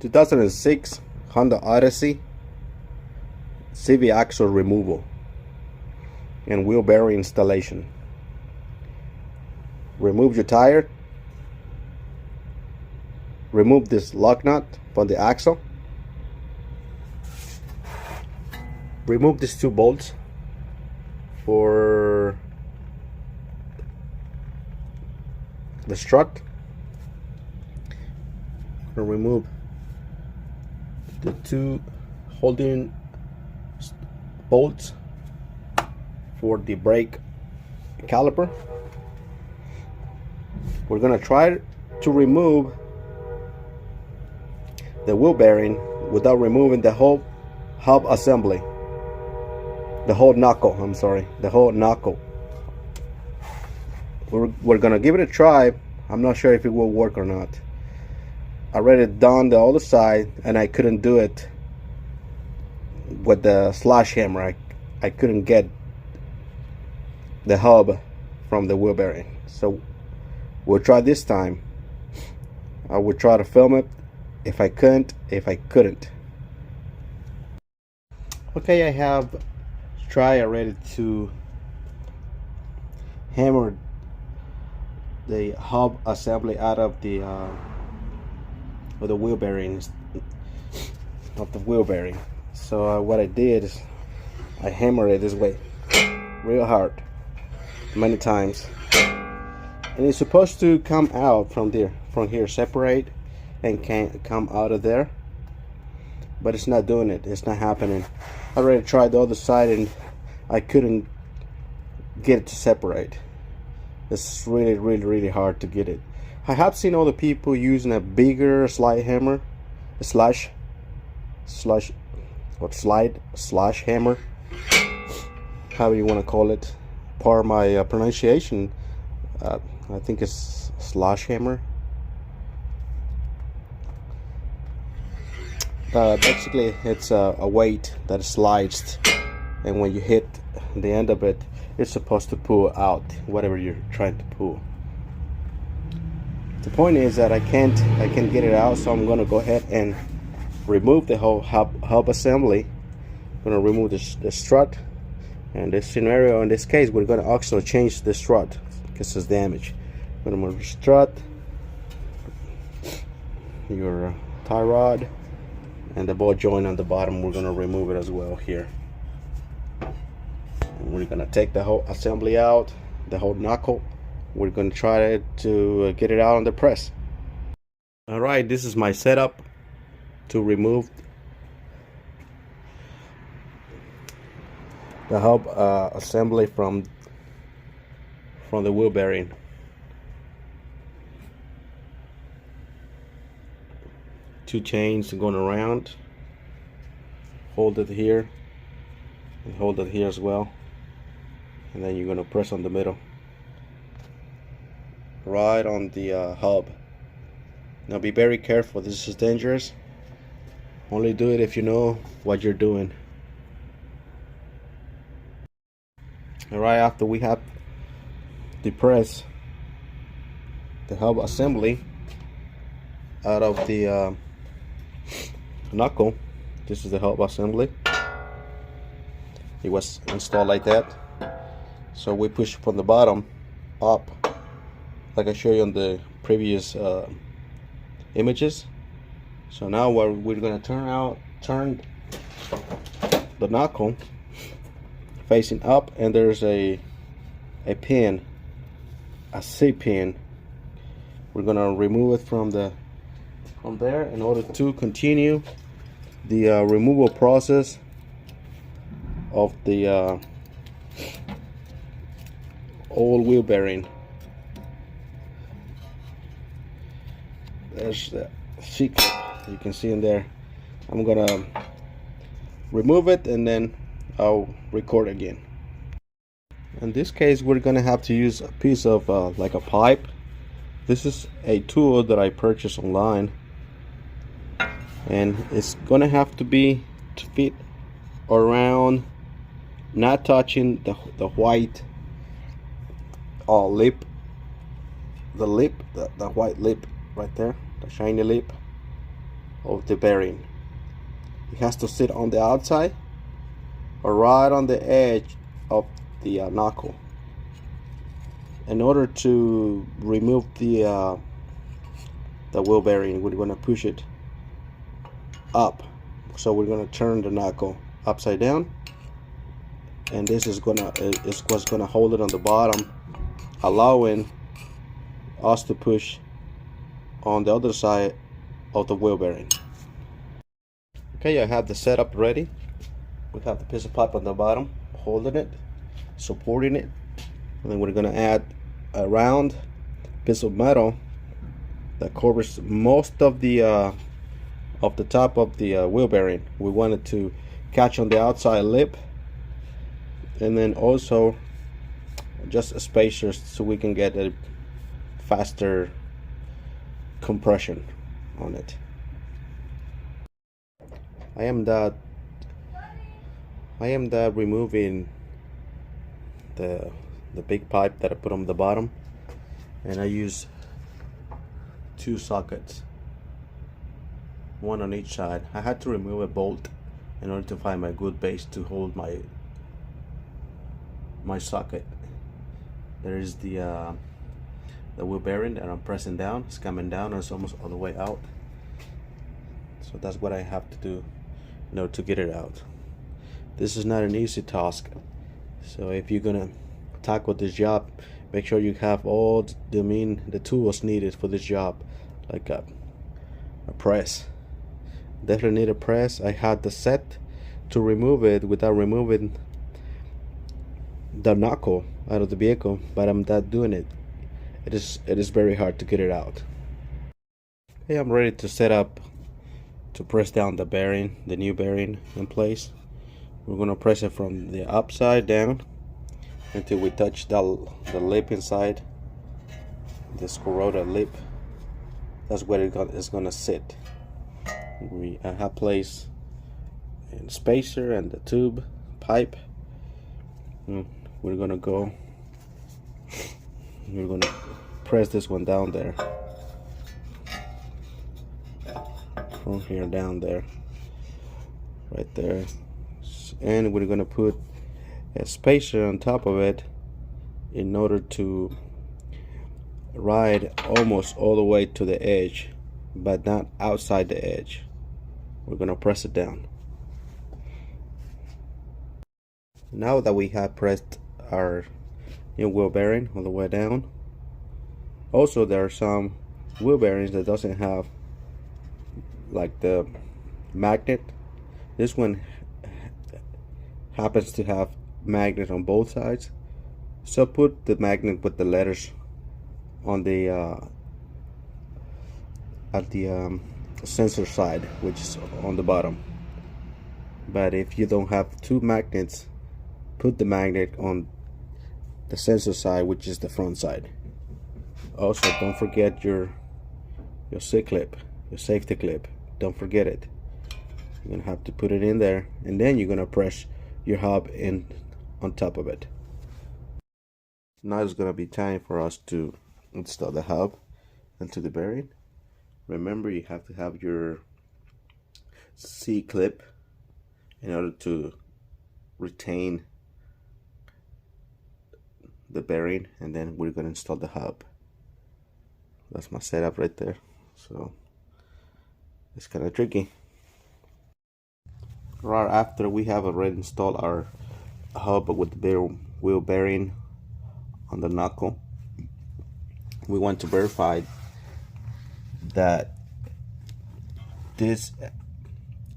2006 Honda Odyssey CV axle removal and wheel bearing installation. Remove your tire. Remove this lock nut from the axle. Remove these two bolts for the strut. Remove the two holding bolts for the brake caliper. We're gonna try to remove the wheel bearing without removing the whole hub assembly, the whole knuckle. I'm sorry, the whole knuckle. We're gonna give it a try. I'm not sure if it will work or not. I already done the other side and I couldn't do it with the slash hammer. I couldn't get the hub from the wheel bearing, so we'll try this time. I will try to film it if I couldn't. Okay, I have tried already to hammer the hub assembly out of the wheel bearings of the wheel bearing. So what I did is I hammered it this way real hard many times, and it's supposed to come out from here, separate and can come out of there, but it's not doing it. It's not happening. I already tried the other side and I couldn't get it to separate. It's really hard to get it. I have seen other people using a bigger slide hammer, a slash hammer, however you want to call it. Pardon my pronunciation. I think it's slash hammer. Basically, it's a weight that slides, and when you hit the end of it, it's supposed to pull out whatever you're trying to pull. The point is that I can't get it out, so I'm gonna go ahead and remove the whole hub assembly. I'm gonna remove the strut, and this scenario, in this case, we're gonna also change the strut because it's damaged. I'm gonna remove the strut, your tie rod, and the ball joint on the bottom. We're gonna remove it as well here. And we're gonna take the whole assembly out, the whole knuckle. We're going to try to get it out on the press. Alright, this is my setup to remove the hub assembly from the wheel bearing. Two chains going around. Hold it here and hold it here as well, and then you're going to press on the middle, right on the hub. Now be very careful, this is dangerous. Only do it if you know what you're doing. Alright, after we have depressed the hub assembly out of the knuckle, this is the hub assembly. It was installed like that, so we push from the bottom up, like I showed you on the previous images. So now we're going to turn the knuckle facing up, and there's a pin, a C pin. We're going to remove it from there in order to continue the removal process of the old wheel bearing. There's the C-clip you can see in there. I'm gonna remove it and then I'll record again. In this case, we're gonna have to use a piece of like a pipe. This is a tool that I purchased online, and it's gonna have to be to fit around, not touching the white lip, the white lip right there, the shiny lip. of the bearing. It has to sit on the outside or right on the edge of the knuckle. In order to remove the wheel bearing, we're going to push it up. So we're going to turn the knuckle upside down, and this is what's going to hold it on the bottom, allowing us to push on the other side of the wheel bearing. Okay, I have the setup ready. We have the piece of pipe on the bottom holding it, supporting it, and then we're going to add a round piece of metal that covers most of the top of the wheel bearing. We want it to catch on the outside lip, and then also just spacers so we can get a faster compression on it. I am removing the big pipe that I put on the bottom, and I use 2 sockets, one on each side. I had to remove a bolt in order to find my good base to hold my socket. There is the wheel bearing that I'm pressing down. It's coming down, and it's almost all the way out. So that's what I have to do in order to get it out. This is not an easy task, so if you're gonna tackle this job, make sure you have all the tools needed for this job, like a press. Definitely need a press. I had the set to remove it without removing the knuckle out of the vehicle, but I'm not doing it. It is very hard to get it out. Okay, I'm ready to set up to press down the bearing, the new bearing in place. We're gonna press it from the upside down until we touch the lip inside, the scrotal lip. That's where it's gonna sit. I have placed a spacer and the tube pipe. We're gonna press this one down there, from here down there, right there, and we're gonna put a spacer on top of it in order to ride almost all the way to the edge, but not outside the edge. We're gonna press it down. Now that we have pressed our new wheel bearing all the way down, also there are some wheel bearings that doesn't have like the magnet. This one happens to have magnet on both sides, so put the magnet with the letters on the at the sensor side, which is on the bottom. But if you don't have 2 magnets, put the magnet on the sensor side, which is the front side. Also, don't forget your C-clip, your safety clip. Don't forget it. You're gonna have to put it in there, and then you're gonna press your hub in on top of it. Now it's gonna be time for us to install the hub into the bearing. Remember, you have to have your C-clip in order to retain the bearing, and then we're gonna install the hub. That's my setup right there, so it's kind of tricky. Right after we have already installed our hub with the wheel bearing on the knuckle, we want to verify that this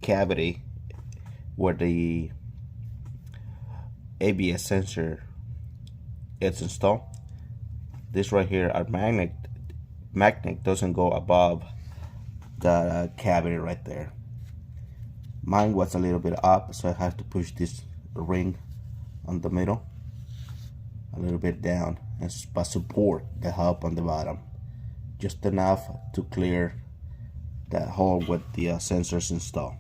cavity where the ABS sensor is installed, this right here, our magnet doesn't go above the cavity right there. Mine was a little bit up, so I have to push this ring on the middle a little bit down and support the hub on the bottom, just enough to clear that hole with the sensors installed.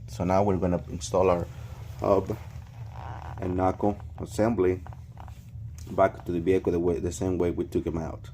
So now we're going to install our hub and knuckle assembly back to the vehicle the same way we took them out.